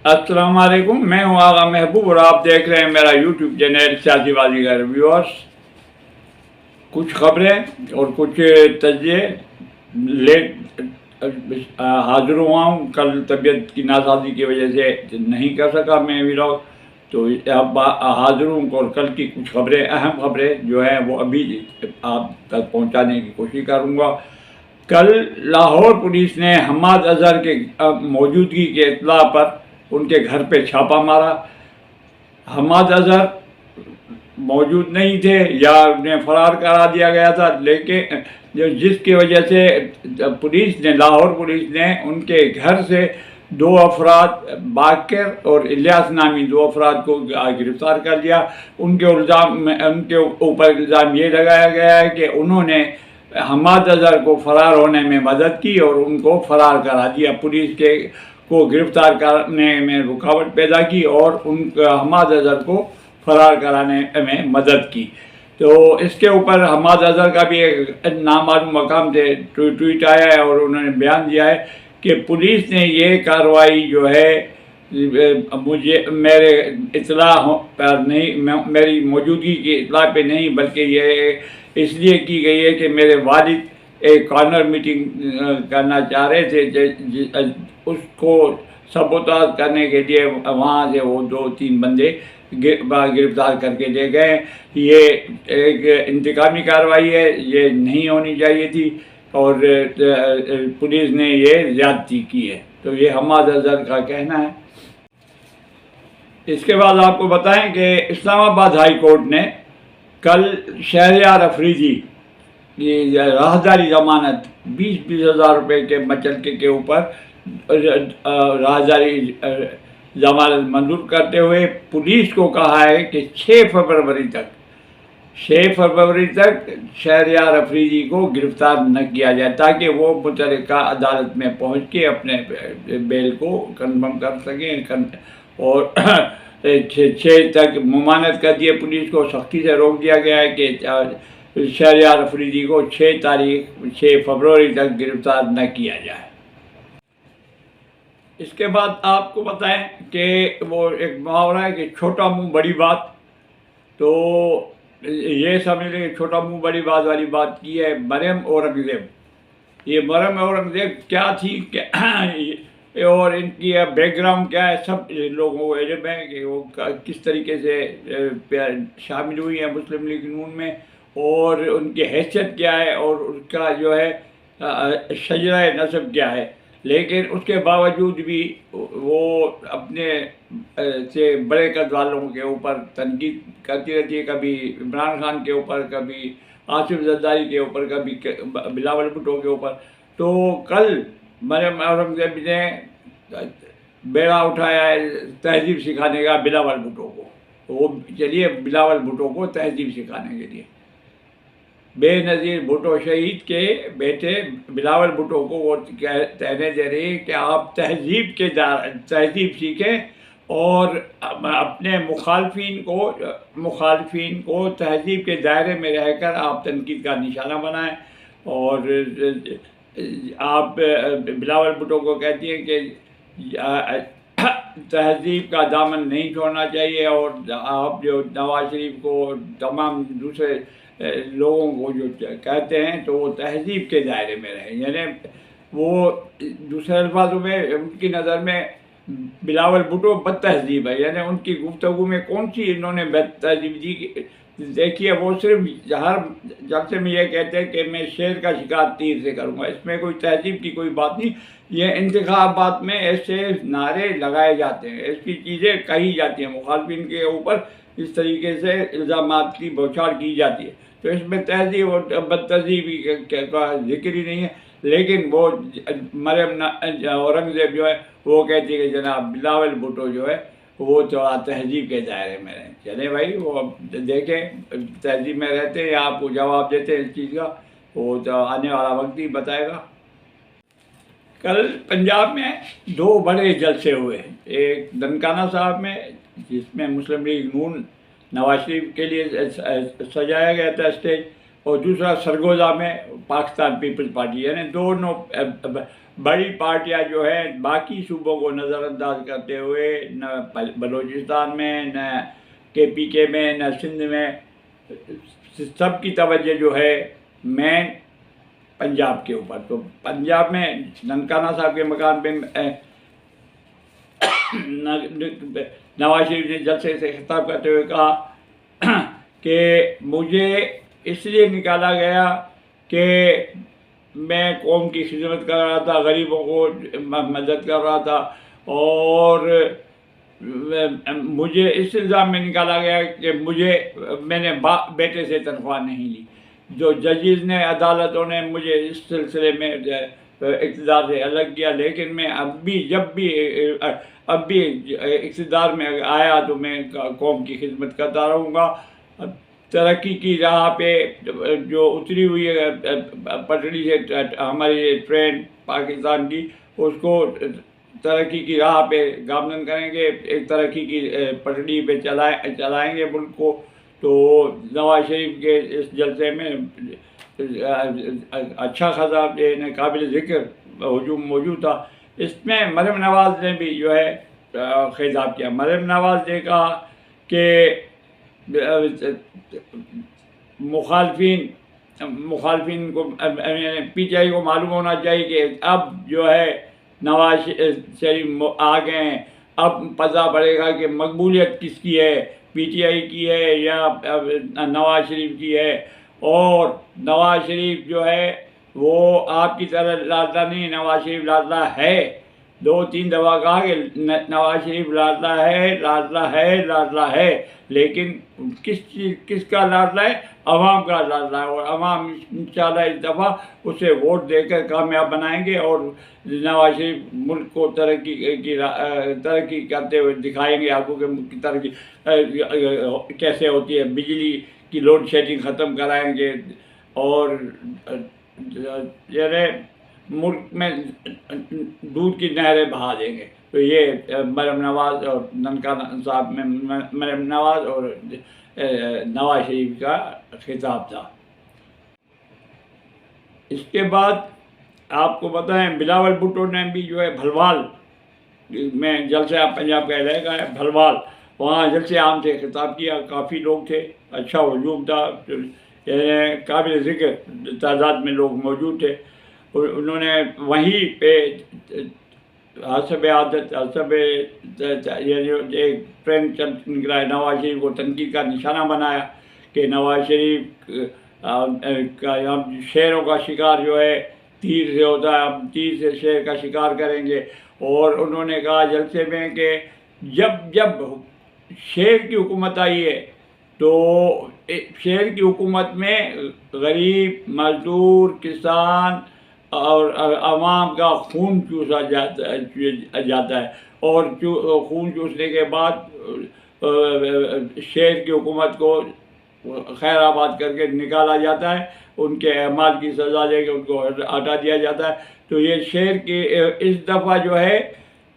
السلام علیکم، میں ہوں آغا محبوب اور آپ دیکھ رہے ہیں میرا یوٹیوب چینل سیاسی بازیگر ویورز۔ کچھ خبریں اور کچھ تجزیے لے حاضر ہوا ہوں۔ کل طبیعت کی ناسازی کی وجہ سے نہیں کر سکا میں ویلاگ، تو اب حاضر ہوں اور کل کی کچھ خبریں، اہم خبریں جو ہیں وہ ابھی آپ تک پہنچانے کی کوشش کروں گا۔ کل لاہور پولیس نے حماد اظہر کے موجودگی کے اطلاع پر ان کے گھر پہ چھاپہ مارا۔ حماد اظہر موجود نہیں تھے یا انہیں فرار کرا دیا گیا تھا، لیکن جس کی وجہ سے لاہور پولیس نے ان کے گھر سے دو افراد، باقر اور الیاس نامی دو افراد کو گرفتار کر لیا۔ ان کے اوپر الزام یہ لگایا گیا ہے کہ انہوں نے حماد اظہر کو فرار ہونے میں مدد کی اور ان کو فرار کرا دیا، پولیس کو گرفتار کرنے میں رکاوٹ پیدا کی اور حماد اظہر کو فرار کرانے میں مدد کی۔ تو اس کے اوپر حماد اظہر کا بھی ایک نامعلوم مقام سے ٹویٹ آیا ہے اور انہوں نے بیان دیا ہے کہ پولیس نے یہ کارروائی جو ہے میرے اطلاع پر نہیں، میری موجودگی کی اطلاع پہ نہیں، بلکہ یہ اس لیے کی گئی ہے کہ میرے والد ایک کارنر میٹنگ کرنا چاہ رہے تھے، اس کو سبوتاژ کرنے کے لیے وہاں سے وہ 2-3 بندے گرفتار کر کے لے گئے۔ یہ ایک انتقامی کارروائی ہے، یہ نہیں ہونی چاہیے تھی اور پولیس نے یہ زیادتی کی ہے، تو یہ حماد اظہر کا کہنا ہے۔ اس کے بعد آپ کو بتائیں کہ اسلام آباد ہائی کورٹ نے کل شہریار افریدی کی راہداری ضمانت 20 ہزار روپے کے مچلکے کے اوپر راہداری ضمانت منظور کرتے ہوئے پولیس کو کہا ہے کہ 6 فروری تک شہریار افریدی کو گرفتار نہ کیا جائے، تاکہ وہ متعلقہ عدالت میں پہنچ کے اپنے بیل کو کنفرم کر سکیں، اور 6 تک ممانعت کر دیے۔ پولیس کو سختی سے روک دیا گیا ہے کہ شہریار افریدی کو 6 فروری تک گرفتار نہ کیا جائے۔ اس کے بعد آپ کو بتائیں کہ وہ ایک محاورہ ہے کہ چھوٹا منہ بڑی بات، تو یہ سمجھ لیں کہ چھوٹا منہ بڑی بات والی بات کی ہے مریم اورنگزیب۔ یہ مریم اورنگزیب کیا تھی اور ان کی بیک گراؤنڈ کیا ہے، سب لوگوں کو علم ہے کہ وہ کس طریقے سے شامل ہوئی ہیں مسلم لیگ نون میں، اور ان کی حیثیت کیا ہے اور اس کا جو ہے شجرہ نسب کیا ہے۔ لیکن اس کے باوجود بھی وہ اپنے سے بڑے قد والوں کے اوپر تنقید کرتی رہتی ہے، کبھی عمران خان کے اوپر، کبھی آصف زرداری کے اوپر، کبھی بلاول بھٹو کے اوپر۔ تو کل مریم اورنگزیب نے بیڑا اٹھایا ہے تہذیب سکھانے کا بلاول بھٹو کو، وہ چلیے بلاول بھٹو کو تہذیب سکھانے کے لیے بے نظیر بھٹو شہید کے بیٹے بلاول بھٹو کو وہ کہنے دے رہی ہے کہ آپ تہذیب سیکھیں اور اپنے مخالفین کو تہذیب کے دائرے میں رہ کر آپ تنقید کا نشانہ بنائیں۔ اور آپ بلاول بھٹو کو کہتی ہیں کہ تہذیب کا دامن نہیں چھوڑنا چاہیے، اور آپ جو نواز شریف کو تمام دوسرے لوگوں کو جو کہتے ہیں تو وہ تہذیب کے دائرے میں رہیں، یعنی وہ دوسرے الفاظوں میں ان کی نظر میں بلاول بھٹو بد تہذیب ہے، یعنی ان کی گفتگو میں کون سی انہوں نے بد تہذیب دیکھی ہے؟ وہ صرف ہر جلسے میں یہ کہتے ہیں کہ میں شیر کا شکار تیر سے کروں گا، اس میں کوئی تہذیب کی کوئی بات نہیں۔ یہ انتخابات میں ایسے نعرے لگائے جاتے ہیں، ایسی چیزیں کہی جاتی ہیں، مخالفین کے اوپر اس طریقے سے الزامات کی بوچھاڑ کی جاتی ہے، تو اس میں تہذیب اور بد تہذیبی کا ذکر ہی نہیں ہے۔ لیکن وہ مریم اورنگزیب جو ہے وہ کہتی ہے کہ جناب بلاول بھٹو جو ہے وہ تھوڑا تہذیب کے دائرے میں رہیں۔ چلے بھائی، وہ دیکھیں تہذیب میں رہتے ہیں یا آپ کو جواب دیتے ہیں اس چیز کا، وہ تو آنے والا وقت ہی بتائے گا۔ کل پنجاب میں 2 بڑے جلسے ہوئے، ایک ننکانہ صاحب میں جس میں مسلم لیگ نون نواز شریف کے لیے سجایا گیا تھا اسٹیج، اور دوسرا سرگودا میں پاکستان پیپلز پارٹی، یعنی دونوں بڑی پارٹیاں جو ہیں باقی صوبوں کو نظر انداز کرتے ہوئے، نہ بلوچستان میں، نہ KPK میں، نہ سندھ میں، سب کی توجہ جو ہے مین پنجاب کے اوپر۔ تو پنجاب میں ننکانہ صاحب کے مکان پہ نواز شریف نے جلسے سے خطاب کرتے ہوئے کہا کہ مجھے اس لیے نکالا گیا کہ میں قوم کی خدمت کر رہا تھا، غریبوں کو مدد کر رہا تھا، اور مجھے اس الزام میں نکالا گیا کہ میں نے بیٹے سے تنخواہ نہیں لی۔ جو ججز نے، عدالتوں نے مجھے اس سلسلے میں اقتدار سے الگ کیا، لیکن میں جب بھی اقتدار میں آیا تو میں قوم کی خدمت کرتا رہوں گا۔ ترقی کی راہ پہ جو اتری ہوئی ہے پٹڑی سے ہماری ٹرین پاکستان کی، اس کو ترقی کی راہ پہ گامزن کریں گے، ایک ترقی کی پٹڑی پہ چلائیں گے ملک کو۔ تو نواز شریف کے اس جلسے میں اچھا خاصا قابل ذکر ہجوم موجود تھا۔ اس میں مریم نواز نے بھی جو ہے خطاب کیا۔ مریم نواز نے کہا کہ مخالفین کو، PTI کو معلوم ہونا چاہیے کہ اب جو ہے نواز شریف آ گئے ہیں، اب پتہ پڑے گا کہ مقبولیت کس کی ہے، PTI کی ہے یا نواز شریف کی ہے۔ اور نواز شریف جو ہے وہ آپ کی طرح لاڈلا نہیں، نواز شریف لاڈلا ہے۔ 2-3 دفعہ کہا کہ نواز شریف لاڈلا ہے، لاڈلا ہے، لاڈلا ہے، لیکن کس کا لاڈلا ہے؟ عوام کا لاڈلا ہے، اور عوام انشاءاللہ اس دفعہ اسے ووٹ دے کر کامیاب بنائیں گے، اور نواز شریف ملک کو ترقی کرتے ہوئے دکھائیں گے آپ کو کہ ملک کی ترقی کیسے ہوتی ہے۔ بجلی کی لوڈ شیڈنگ ختم کرائیں گے، اور یعنی ملک میں دودھ کی نہریں بہا دیں گے۔ تو یہ مریم نواز اور ننکانہ صاحب میں مریم نواز اور نواز شریف کا خطاب تھا۔ اس کے بعد آپ کو بتائیں بلاول بھٹو نے بھی جو ہے بھلوال میں جلسہ پنجاب کا علاقہ ہے بھلوال، وہاں جلسے عام سے خطاب کیا، کافی لوگ تھے، اچھا ہجوم تھا، قابل ذکر تعداد میں لوگ موجود تھے۔ انہوں نے وہیں پہ حسب عادت ایک ٹرین نکلا ہے، نواز شریف کو تنقید کا نشانہ بنایا کہ نواز شریف ہم شیروں کا شکار جو ہے تیر سے ہوتا ہے، ہم تیر سے شیر کا شکار کریں گے۔ اور انہوں نے کہا جلسے میں کہ جب شیر کی حکومت آئی ہے تو شیر کی حکومت میں غریب، مزدور، کسان اور عوام کا خون چوسا جاتا ہے، اور خون چوسنے کے بعد شیر کی حکومت کو خیر آباد کر کے نکالا جاتا ہے، ان کے اعمال کی سزا دے کے ان کو ہٹا دیا جاتا ہے۔ تو یہ شیر کی اس دفعہ جو ہے،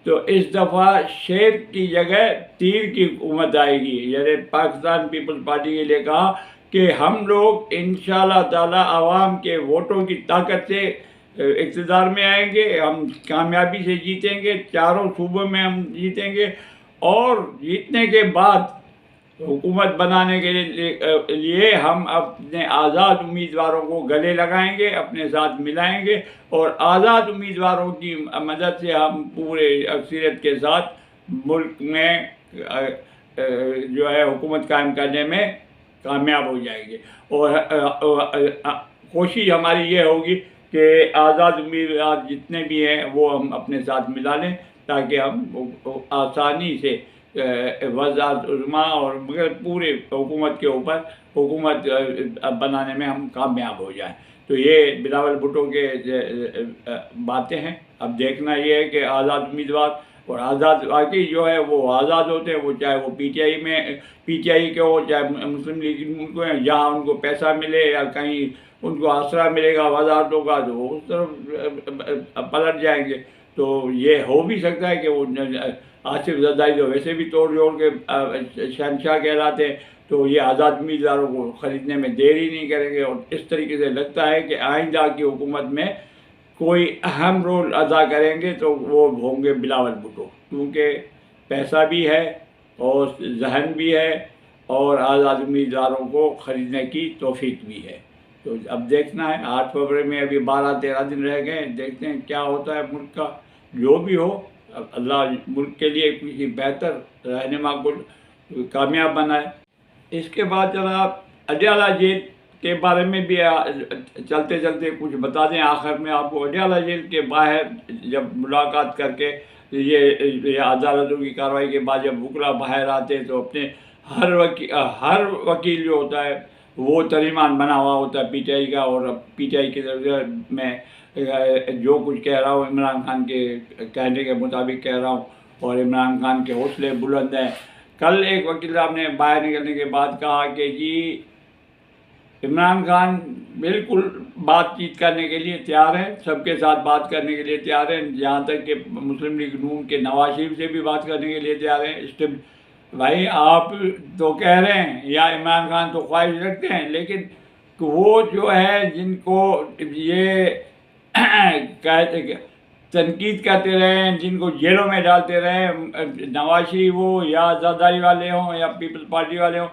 تو اس دفعہ شیر کی جگہ تیر کی حکومت آئے گی، یعنی پاکستان پیپلز پارٹی کے لیے کہا کہ ہم لوگ انشاءاللہ تعالی عوام کے ووٹوں کی طاقت سے اقتدار میں آئیں گے، ہم کامیابی سے جیتیں گے، چاروں صوبوں میں ہم جیتیں گے، اور جیتنے کے بعد حکومت بنانے کے لیے ہم اپنے آزاد امیدواروں کو گلے لگائیں گے، اپنے ساتھ ملائیں گے، اور آزاد امیدواروں کی مدد سے ہم پورے اکثریت کے ساتھ ملک میں جو ہے حکومت قائم کرنے میں کامیاب ہو جائیں گے۔ اور کوشش ہماری یہ ہوگی کہ آزاد امیدوار جتنے بھی ہیں وہ ہم اپنے ساتھ ملا لیں، تاکہ ہم آسانی سے وزارت عظمیٰ اور مگر پورے حکومت کے اوپر حکومت بنانے میں ہم کامیاب ہو جائیں۔ تو یہ بلاول بھٹو کے باتیں ہیں۔ اب دیکھنا یہ ہے کہ آزاد امیدوار اور آزاد واقعی جو ہے وہ آزاد ہوتے ہیں، وہ چاہے وہ پی ٹی آئی کے ہو، چاہے مسلم لیگ ملک ہیں، جہاں ان کو پیسہ ملے یا کہیں ان کو آسرا ملے گا وزارتوں کا، تو وہ اس طرف پلٹ جائیں گے۔ تو یہ ہو بھی سکتا ہے کہ وہ آصف زرداری تو ویسے بھی توڑ جوڑ کے شہنشاہ کہلاتے ہیں، تو یہ آزاد امیدواروں کو خریدنے میں دیر ہی نہیں کریں گے، اور اس طریقے سے لگتا ہے کہ آئندہ کی حکومت میں کوئی اہم رول ادا کریں گے تو وہ ہوں گے بلاول بھٹو، کیونکہ پیسہ بھی ہے اور ذہن بھی ہے اور آزاد امیدواروں کو خریدنے کی توفیق بھی ہے۔ تو اب دیکھنا ہے، 8 فروری میں ابھی 12-13 دن رہ گئے، دیکھتے ہیں کیا ہوتا ہے ملک کا۔ جو بھی ہو، اللہ ملک کے لیے کسی بہتر رہنما کو کامیاب بنائے۔ اس کے بعد جناب اڈیالہ جیل کے بارے میں بھی چلتے چلتے کچھ بتا دیں آخر میں آپ کو۔ اڈیالہ جیل کے باہر جب ملاقات کر کے یہ عدالتوں کی کارروائی کے بعد جب وکلا باہر آتے تو اپنے ہر وکیل جو ہوتا ہے وہ ترجمان بنا ہوا ہوتا ہے پی ٹی آئی کا، اور پی ٹی آئی کے میں جو کچھ کہہ رہا ہوں عمران خان کے کہنے کے مطابق کہہ رہا ہوں، اور عمران خان کے حوصلے بلند ہیں۔ کل ایک وکیل صاحب نے باہر نکلنے کے بعد کہا کہ جی عمران خان بالکل بات چیت کرنے کے لیے تیار ہے، سب کے ساتھ بات کرنے کے لیے تیار ہے، جہاں تک کہ مسلم لیگ نون کے نواز شریف سے بھی بات کرنے کے لیے تیار ہے۔ بھائی آپ تو کہہ رہے ہیں یا عمران خان تو خواہش رکھتے ہیں، لیکن وہ جو ہے جن کو یہ تنقید کرتے رہے ہیں، جن کو جیلوں میں ڈالتے رہے، نواز شریف ہو یا زرداری والے ہوں یا پیپلز پارٹی والے ہوں،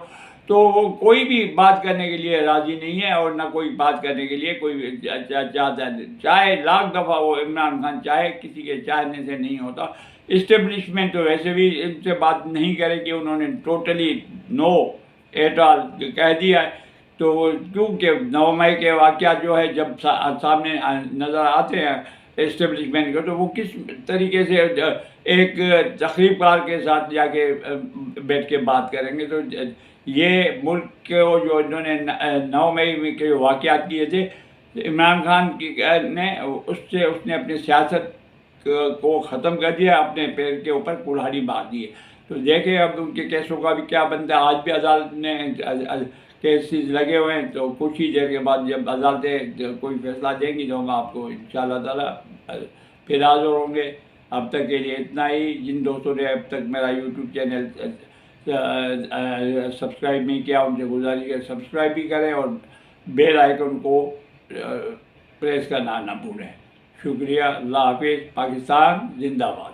تو وہ کوئی بھی بات کرنے کے لیے راضی نہیں ہے، اور نہ کوئی بات کرنے کے لیے کوئی چاہتا ہے۔ چاہے لاکھ دفعہ وہ عمران خان چاہے، کسی کے چاہنے سے نہیں ہوتا۔ اسٹیبلشمنٹ تو ویسے بھی ان سے بات نہیں کرے کہ انہوں نے ٹوٹلی نو ایٹ آل کہہ دیا ہے۔ تو کیونکہ 9 مئی کے واقعات جو ہے جب سامنے نظر آتے ہیں اسٹیبلشمنٹ کو، تو وہ کس طریقے سے ایک تقریب کار کے ساتھ جا کے بیٹھ کے بات کریں گے۔ تو یہ ملک کو جو انہوں نے 9 مئی کے واقعات کیے تھے، عمران خان نے اس نے اپنی سیاست کو ختم کر دیا، اپنے پیر کے اوپر کلہاڑی مار دی ہے۔ تو دیکھیں اب ان کے کیسوں کا بھی کیا بنتا ہے۔ آج بھی عدالت نے کیسز لگے ہوئے ہیں، تو کچھ ہی دیر کے بعد جب عدالتیں کوئی فیصلہ دیں گی تو ہم آپ کو انشاءاللہ تعالیٰ پھر حاضر ہوں گے۔ اب تک کے لیے اتنا ہی۔ جن دوستوں نے اب تک میرا یوٹیوب چینل سبسکرائب نہیں کیا ان سے گزارش ہے سبسکرائب بھی کریں، اور بیل آئیکن کو پریس کرنا نہ بھولیں۔ شکریہ۔ اللہ حافظ۔ پاکستان زندہ باد۔